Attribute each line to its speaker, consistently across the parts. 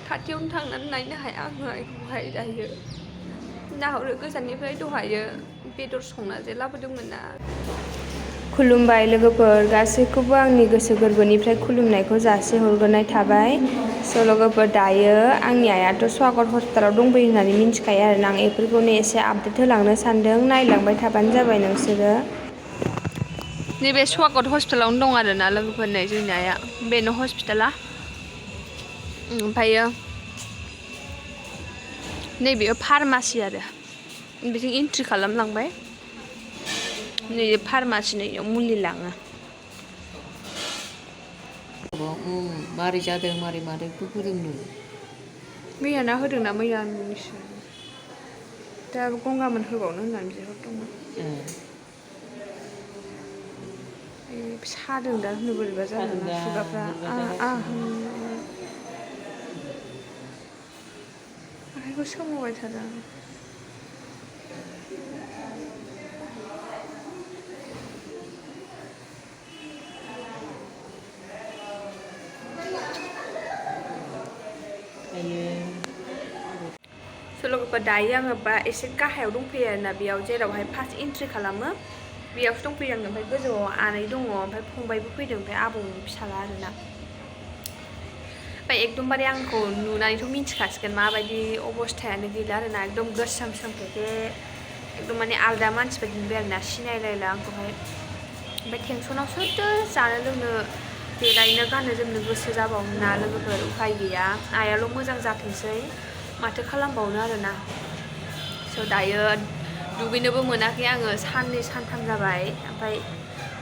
Speaker 1: खाथियावनो थांनानै नायनो हाया आङो आइखौहाय दायो नाहरो गोजाननिफ्राय दहायो बेदर संना जे लाबोदोंमोन ना। खुलुमबाय लोगोफोर गासैखौबो आंनि गोसो गोरबोनिफ्राय खुलुमनायखौ जासिहरग्रोनाय थाबाय। स' लोगोफोर दायो आंनि आइयाथ' स्वागत हस्पिटालाव दंफैयो होननानै मिन्थिखायो आरोना आं बेफोरखौनो एसे आपडेट होलांनो सानदों नायलांबाय थाबानो जाबाय नोंसोरो। नैबे स्वागत हस्पिटालावनो दं आरोना लोगोफोर नै जोंनि आइया बेनो हस्पिटाला ओमफ्रायो नैबेयो फार्मासि आरो बिथिं एन्ट्रि खालामलांबाय नै फार्मासि नैयाव मुलि लाङो।
Speaker 2: मारै जादों मारै मादोंखौ फोरोंनो
Speaker 1: मैयाना होदोंना मैयानिसो दा गंगामोन होबावनो होननानै बिहरदोंमोन। सादों दा होनो बोरैबा जादोंना खुगाफ्रा आखाइखौ सोमावबाय थादों। लोगोफोर दायो आङो एसे गाहायाव दंफैयो आरोना बेयाव जेरावहाय फार्स्ट एन्ट्रि खालामो बेयावसो दंफैयो आङो ओमफ्राय गोजौआव आनै दङ ओमफ्राय फंबायबो फैदों ओमफ्राय आबौनि फिसाला आरोना ओमफ्राय एकदमबारे आंखौ नुनानैथ' मिन्थिखासिगोन माबायदि अबस्थायानो गैला आरोना एकदम गोसोम सोमखे एकदम माने आलदा मानसि बायदि नुबाय आरोना सिनायलायला आंखौहाय। ओमफ्राय टेनसनाव सोरथो जानो लोंनो देलायनो गाननो जोमनो गोसो जाबावनो ना लोगोफोर उफाय गैया आइयाल' मोजां जाथोंसै माथो खालामबावनो आरोना। स' दायो दुगैनोबो मोनाखै आङो साननै सानथाम जाबाय ओमफ्राय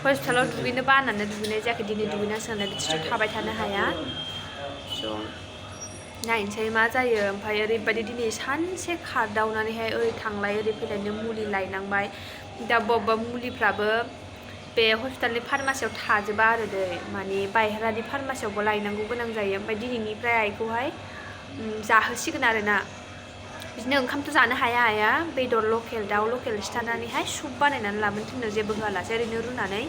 Speaker 1: हस्पिटालाव दुगैनो बानानै दुगैनाय जायाखै दिनै दुगैनांसिगोन बिदिथ' थाबाय थानो हाया। स' नायनोसै मा जायो ओमफ्राय ओरैबायदि दिनै सानसे खारदावनानैहाय ओरै थांलाय ओरै फैलायनो मुलि लायनांबाय दा बबेबा मुलिफ्राबो बे हस्पिटालनि फार्मासियाव थाजोबा आरो दै माने बायहेरानि फार्मासियावबो लायनांगौ गोनां जायो ओमफ्राय दिनैनिफ्राय आइखौहाय जाहोसिगोन आरोना बिदिनो ओंखामथ' जानो हाया आइया बेदर लकेल दाउ लकेल सिथारनानैहाय सुप बानायनानै लाबोनो थिनदों जेबो होआलासे ओरैनो रुनानै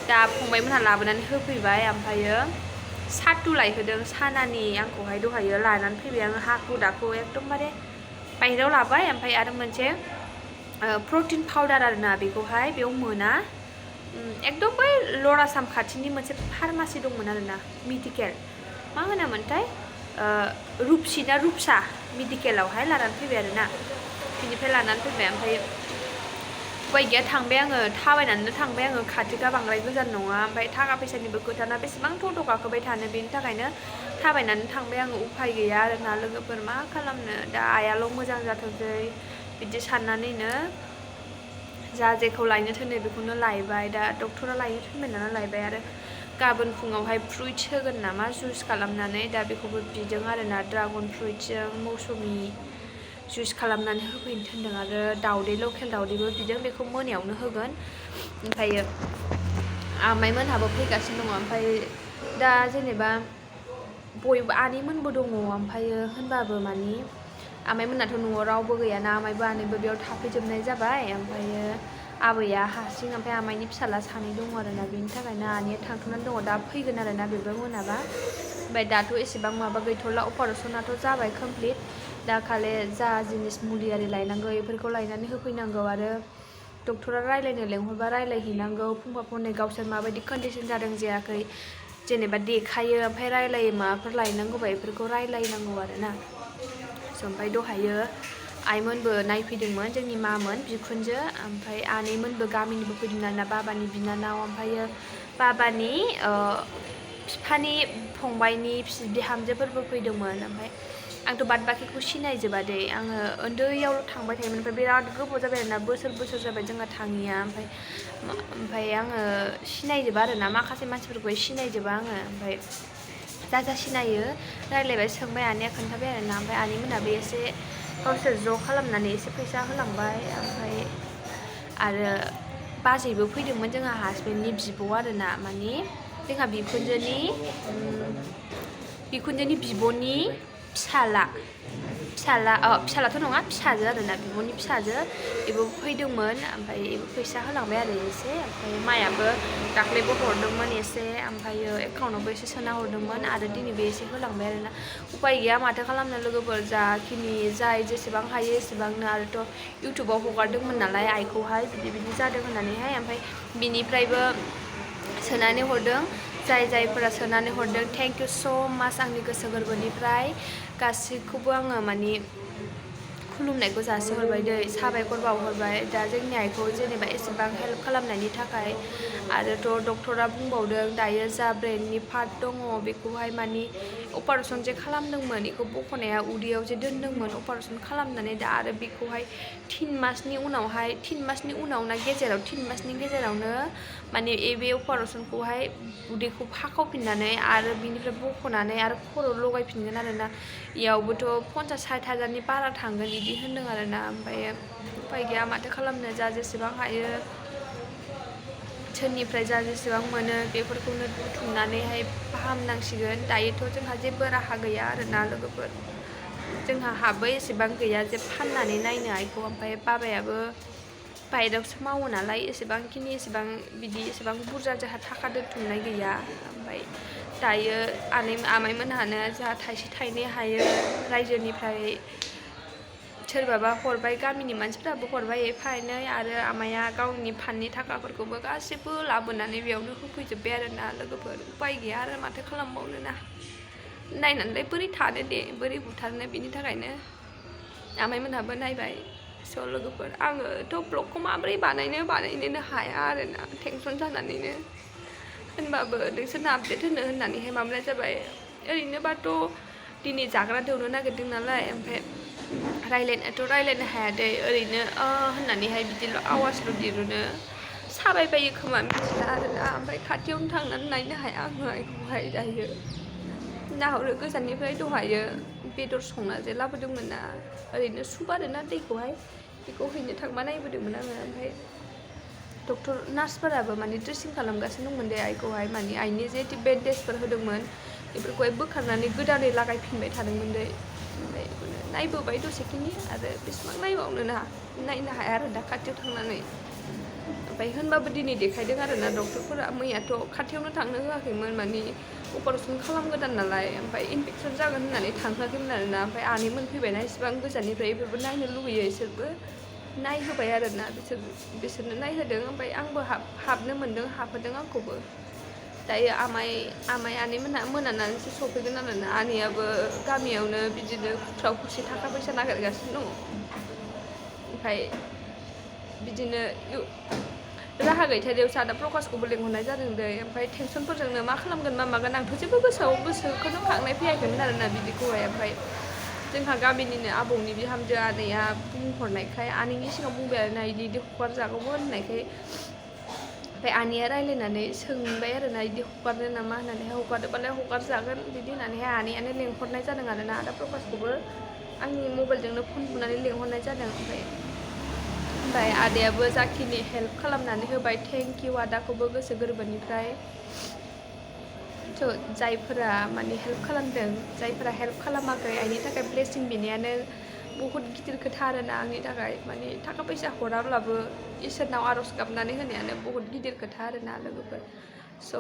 Speaker 1: दा फंबायमोनहा लाबोनानै होफैबाय ओमफ्रायो साथु लायहोदों सानानि आंखौहाय दहायो लानानै फैबाय आङो हाखु दाखु एकदमबारे बायहेरायाव लाबाय ओमफ्राय आरो मोनसे प्रटिन पाउदार आरोना बेखौहाय बेयाव मोना एकदम बै लरासाम खाथिनि मोनसे फार्मासि दंमोन आरोना मेडिकेल मा होनोमोनथाय रुपसि ना रुपसा मेडिकेलावहाय लानानै फैबाय आरोना बिनिफ्राय लानानै फैबाय ओमफ्राय उपाय गैया थांबाय आङो थाबायनानैनो थांबाय आङो खाथिखा बांद्राय गोजान नङा ओमफ्राय थाखा फैसानिबो खोथाना बेसेबां टट' गाखोबाय थानो बेनि थाखायनो थाबायनानै थांबाय आङो उफाय गैया आरोना लोगोफोर मा खालामनो दा आइयाल' मोजां जाथोंसै बिदि साननानैनो जा जेखौ लायनो थिनो बेखौनो लायबाय दा डक्टरा लायनो थिनबाय नालाय लायबाय आरो गाबोन फुङावहाय फ्रुइट्स होगोन नामा जुइस खालामनानै दा बेखौबो बिदों आरोना ड्रागन फ्रुइट्सजों मौसुमि जुइस खालामनानै होफैनो थिनदों आरो दाउदै लकेल दाउदैबो बिदों बेखौ मोनायावनो होगोन ओमफ्रायो आमाइमोनहाबो फैगासिनो दङ ओमफ्राय दा जेनेबा बयबो आनैमोनबो दङ ओमफ्रायो होनबाबो मानि आमाइमोनहाथ' न'आव रावबो गैयाना आमाइबो आनैबो बेयाव थाफैजोबनाय जाबाय ओमफ्रायो आबैया हारसिं ओमफ्राय आमाइनि फिसाला सानै दङ आरोना बेनि थाखायनो आनैया थांथ'नानै दङ दा फैगोन आरोना बेबो मोनाबा ओमफ्राय दाथ' एसेबां माबा गैथ'ला अपारेसनाथ' जाबाय कमप्लिट दा खालि जा जिनिस मुलि आरि लायनांगौ बेफोरखौ लायनानै होफैनांगौ आरो डक्टरा रायज्लायनो लेंहरबा रायज्लायहैनांगौ फंफा फंनै गावसोर माबायदि कन्डिसन जादों जायाखै जेनेबा देखायो ओमफ्राय रायलायो माबाफोर लायनांगौबा बेफोरखौ रायलायनांगौ आरोना ओमफ्राय दहायो आइमोनबो नायफैदोंमोन जोंनि मामोन बिखुनजो ओमफ्राय आनैमोनबो गामिनिबो फैदों आरोना बाबानि बिनानाव ओमफ्रायो बाबानि बिफानि फंबायनि बिहामजोफोरबो फैदोंमोन ओमफ्राय आंथ' बाद बाखिखौ सिनायजोबा दे आङो उन्दैयावल' थांबाय थायोमोन ओमफ्राय बिराद गोबाव जाबाय आरोना बोसोर जाबाय जोंहा थाङिया ओमफ्राय आङो सिनायजोबा आरोना माखासे मानसिफोरखौहाय सिनायजोबा आङो ओमफ्राय जा सिनायो रायज्लायबाय सोंबाय आनैया खोन्थाबाय आरोना ओमफ्राय आनैमोनहाबो एसे गावसोर ज' खालामनानै एसे फैसा होलांबाय ओमफ्राय आरो बाजैबो फैदोंमोन जोंहा हासबेन्डनि बिब' आरोना माने जोंहा बिखुनजोनि बिब'नि फिसालाथ' नङा फिसाजो आरोना बिब'नि फिसाजो बेबो फैदोंमोन ओमफ्राय बेबो फैसा होलांबाय आरो एसे ओमफ्राय मायाबो दाख्लैबो हरदोंमोन एसे ओमफ्रायो एकाउन्टावबो एसे सोना हरदोंमोन आरो दिनैबो एसे होलांबाय आरोना उपाय गैया माथो खालामनो लोगोफोर जाखिनि जेसेबां हायो एसेबांनो आरोथ' इउटुबाव हगारदोंमोन नालाय आइखौहाय बिदि जादों होननानैहाय ओमफ्राय बिनिफ्रायबो सोनानै हरदों जायफोरा सोनानै हरदों थेंक इउ स' माच आंनि गोसो गोरबोनिफ्राय गासैखौबो आङो माने खुलुमनायखौ जासिहरबाय दै साबायखर बावहरबाय दा जोंनि आइखौ जेनेबा एसेबां हेल्प खालामनायनि थाखाय आरोथ' डक्टरा बुंबावदों दायो जा ब्रेननि पार्ट दङ बेखौहाय माने अपारेसन जे खालामदोंमोन बेखौ बख'नाया उदैयाव जे दोनदोंमोन अपारेसन खालामनानै दा आरो बेखौहाय 3 मासनि उनाव ना गेजेराव 3 मासनि गेजेरावनो माने बे अपारेसनखौहाय उदैखौ फाखावफिननानै आरो बिनिफ्राय बख'नानै आरो खर' लगायफिनगोन आरोना इयावबोथ' 50-60 हाजारनि बारा थांगोन बिदि होनदों आरोना ओमफ्राय उपाय गैया माथो खालामनो जेसेबां हायो सोरनिफ्राय जेसेबां मोनो बेफोरखौनो बुथुमनानैहाय फाहामनांसिगोन दायोथ' जोंहा जेबो राहा गैया आरोना लोगोफोर जोंहा हाबो एसेबां गैया जे फाननानै नायनो आइखौ ओमफ्राय बाबायाबो बाहेरायावसो मावो नालाय एसेबां बुरजा जोंहा थाखा दोनथुमनाय गैया ओमफ्राय दायो आमाइमोनहानो जोंहा थाइसे थाइनै हायो रायजोनिफ्राय सोरबाबा हरबाय गामिनि मानसिफ्राबो हरबाय एफा एनै आरो आमाइया गावनि फान्डनि थाखाफोरखौबो गासिबो लाबोनानै बेयावनो होफैजोब्बाय आरोना लोगोफोर उपाय गैया आरो माथो खालामबावनो ना नायनानैलाय बोरै थानो दे बोरै बुथारनो बिनि थाखायनो आमाइमोनहाबो नायबाय स' लोगोफोर आङोथ' ब्लगखौ माबोरै बानायनोनो हाया आरोना टेनसन जानानैनो होनबाबो नोंसोरनो आपडेट होननानैहाय माबानाय जाबाय ओरैनोबाथ' दिनै जाग्रा दौनो नागिरदों नालाय ओमफ्राय रायलायनो हाया दै ओरैनो होननानैहाय बिदिल' आवाजल' दिरुनो साबायबायो खोमा मिथिला आरोना ओमफ्राय खाथियावनो थांनानै नायनो हाया आङो आइखौहाय दायो नाहरो गोजाननिफ्राय दहायो बेदर संना जे लाबोदोंमोन ना ओरैनो सुप आरोना दैखौहाय बेखौ हैनो थांबा नायबोदोंमोन आङो ओमफ्राय डक्टर नार्सफोराबो माने ड्रेसिं खालामगासिनो दंमोन दे आइखौहाय माने आइनि जे बेन्डेजफोर होदोंमोन बेफोरखौहाय बोखारनानै गोदानै लागायफिनबाय थादोंमोन दे ओमफ्राय बेखौनो नायबोबाय दसेखिनि आरो बेसेबां नायबावनो नायनो हाया आरो दा खाथियाव थांनानै ओमफ्राय होनबाबो दिनै देखायदों आरोना डक्टरफोरा मैयाथ' खाथियावनो थांनो होआखैमोन माने अपारेसन खालामगोदान नालाय ओमफ्राय इनफेकसन जागोन होननानै थांहोआखैमोन आरोना ओमफ्राय आनैमोन फैबायना इसेबां गोजाननिफ्राय बेफोरबो नायनो लुगैयो इसोरबो नायहोबाय आरोना बिसोरनो नायहोदों ओमफ्राय आंबो हाबनो मोनदों हाबहोदों आंखौबो दायो आमाइ आनैमोनहा मोनानानैसो सफैगोन आरोना आनैयाबो गामियावनो बिदिनो खुथ्राव खुसि थाखा फैसा नागिरगासिनो दङ ओमफ्राय बिदिनो राहा गैथारियावसो आदा प्रकासखौबो लेंहरनाय जादों दै ओमफ्राय टेनसनफोरजोंनो मा खालामगोन मा मागोन आंथ' जेबो गोसोखौनो खांनाय फैयाखैमोन आरोना बिदिखौहाय ओमफ्राय जोंहा गामिनिनो आबौनि बिहामजो आनैया बुंहरनायखाय आनैनि सिगाङाव बुंबाय आरोना बिदि हगारजागौमोन होननायखाय ओमफ्राय आनैया रायलायनानै सोंबाय आरोना बिदि हगारनो नामा होननानैहाय हगारोबालाय हगारजागोन बिदि होननानैहाय आनैयानो लेंहरनाय जादों आरोना आदा प्रकासखौबो आंनि मबाइलजोंनो फन बुनानै लेंहरनाय जादों ओमफ्राय आदायाबो जाखिनि हेल्प खालामनानै होबाय थेंक इउ आदाखौबो गोसो गोरबोनिफ्राय जायफोरा माने हेल्प खालामदों जायफोरा हेल्प खालामाखै आइनि थाखाय ब्लेसिं बिनायानो बहुद गिदिर खोथा आरोना आंनि थाखाय माने थाखा फैसा हराब्लाबो इसोरनाव आर'ज गाबनानै होनायानो बहुद गिदिर खोथा आरोना लोगोफोर स'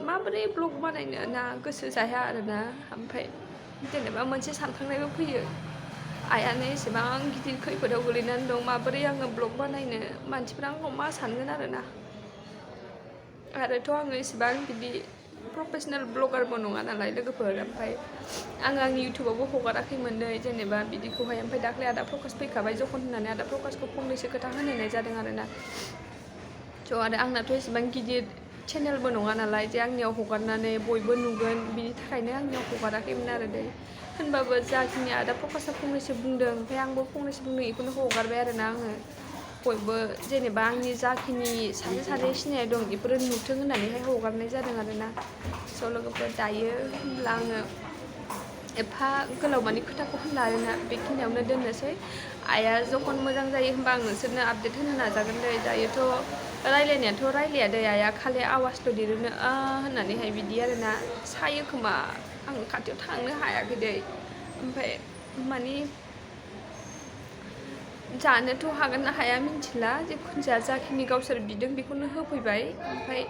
Speaker 1: माबोरै ब्लग बानायनो ना गोसो जाया आरोना ओमफ्राय जेनेबा मोनसे सानखांनायबो फैयो आइयानो एसेबां गिदिर खैफोदाव गोलैनानै दं माबोरै आङो ब्लग बानायनो मानसिफ्रा आंखौ मा सानगोन आरोना आरोथ' आङो एसेबां बिदि प्रफेसनेल ब्लगारबो नङा नालाय लोगोफोर ओमफ्राय आङो आंनि इउटुबावबो हगाराखैमोन जेनेबा बिदिखौहाय ओमफ्राय दाख्लै आदा प्रकास फैखाबाय जखन होननानै आदा प्रकासखौ फंनैसो खोथा होनाय जादों आरोना स' आरो आंनाथ' एसेबां गिदिर चेनेलबो नङा नालाय जे आंनियाव हगारनानै बयबो नुगोन बिनि थाखायनो आंनियाव हगाराखैमोन आरो होनबाबो जाखिनि आदा प्रकासआ फंनैसो बुंदों ओमफ्राय आंबो फंनैसो बुंदों बेखौनो हगारबाय आरोना आङो बयबो जेनेबा आंनि जाखिनि सासे सिनायनाय दं बेफोरो नुथों होननानैहाय हगारनाय जादों आरोना स' लोगोफोर दायो होनब्ला आङो एफा गोलाव माने खोथाखौ होनला आरोना बेखिनियावनो दोननोसै आइया जखन मोजां जायो होनबा आं नोंसोरनो आपडेट होनो नाजागोन दायोथ' रायलायनायाथ' रायलाया आइया खालि आवाजल' दिरुनो होननानैहाय बिदि आरोना सायो खोमा आं खाथियाव थांनो हायाखै ओमफ्राय माने जानोथ' हागोन ना हाया मिथिला जिखुनु जाया जाखिनि गावसोर बिदों बेखौनो होफैबाय ओमफ्राय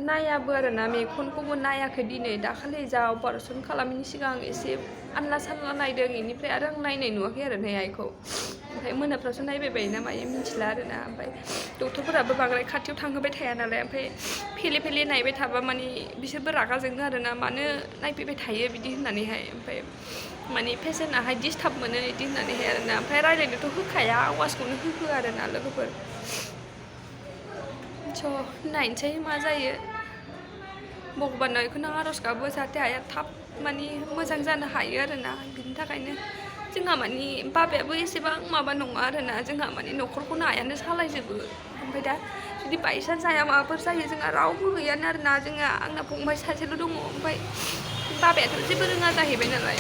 Speaker 1: नायाबो आरोना मेगनखौबो नायाखै दिनै दाखालि जा अपारेसन खालामैनि सिगां एसे आनला सानला नायदों बेनिफ्राय आरो आं नायनाय नुवाखै आरो नै आइखौ ओमफ्राय मोनाफ्रावसो नायबाय बायोना मायो मिथिला आरोना ओमफ्राय डक्टरफोराबो बांद्राय खाथियाव थांहोबाय थाया नालाय ओमफ्राय फेले फेले नायबाय थाबा माने बिसोरबो रागा जोङो आरोना मानो नायफैबाय थायो बिदि होननानैहाय ओमफ्राय माने पेसेन्टआहाय डिस्टार्ब मोनो बिदि होननानैहाय आरोना ओमफ्राय रायज्लायनोथ' होखाया आवाजखौनो होहोआ आरोना लोगोफोर स' नायनोसै मा जायो भगबानाव बेखौनो आर'ज गाबो जाहाथे आइया थाब माने मोजां जानो हायो आरोना बिनि थाखायनो जोंहा माने बाबायाबो एसेबां माबा नङा आरोना जोंहा माने न'खरखौनो आइयानो सालायजोबो ओमफ्राय दा जुदि बायसान्स आइया माबाफोर जायो जोंहा रावबो गैयानो आरोना जोंहा आंना फंबाय सासेल' दङ ओमफ्राय बाबायाथ' जेबो रोङा जाहैबाय नालाय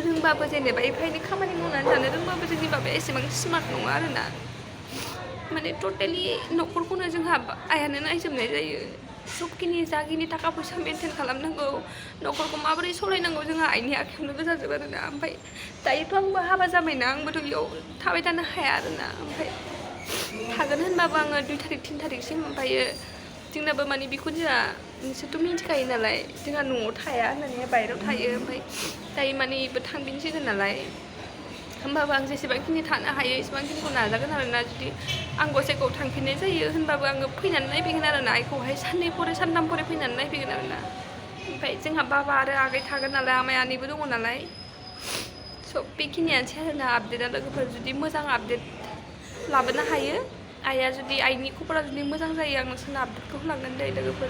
Speaker 1: रोंबाबो जेनेबा एफा एनै खामानि मावनानै जानो रोंबाबो जोंनि बाबाया एसेबां स्मार्ट नङा आरोना माने टटेलि न'खरखौनो जोंहा आइयानो नायजोबनाय जायो सबखिनि जाखिनि थाखा फैसा मेनटेन खालामनांगौ न'खरखौ माबोरै सालायनांगौ जोंहा आइनि आखायावनो गोजाजोब आरोना ओमफ्राय दायोथ' आंबो हाबा जाबायना आंबोथ' बेयाव थाबाय थानो हाया आरोना ओमफ्राय थागोन होनबाबो आङो 2 तारिख 3 तारिखसिम ओमफ्रायो जोंनाबो माने बेखौ जोंहा नोंसोरथ' मिथिखायो नालाय जोंहा न'आव थाया होननानै बायहेरायाव थायो ओमफ्राय दायो माने बेबो थांफिनसिगोन नालाय होमबाबो आं जेसेबांखिनि थानो हायो एसेबांखिनिखौ नाजागोन आरोना जुदि आं गसाइगावआव थांफिननाय जायो होनबाबो आङो फैनानै नायफैगोन आरोना आइखौहाय 2 परे 3 परे फैनानै नायफैगोन आरोना ओमफ्राय जोंहा बाबा आरो आगै थागोन नालाय आमाइ आनैबो दङ नालाय स' बेखिनियानोसै आरोना आपडेटआ लोगोफोर जुदि मोजां आपडेट लाबोनो हायो आइया जुदि आइनि खबरा जुदि मोजां जायो आं नोंसोरनो आपडेटखौ होलांगोन दे लोगोफोर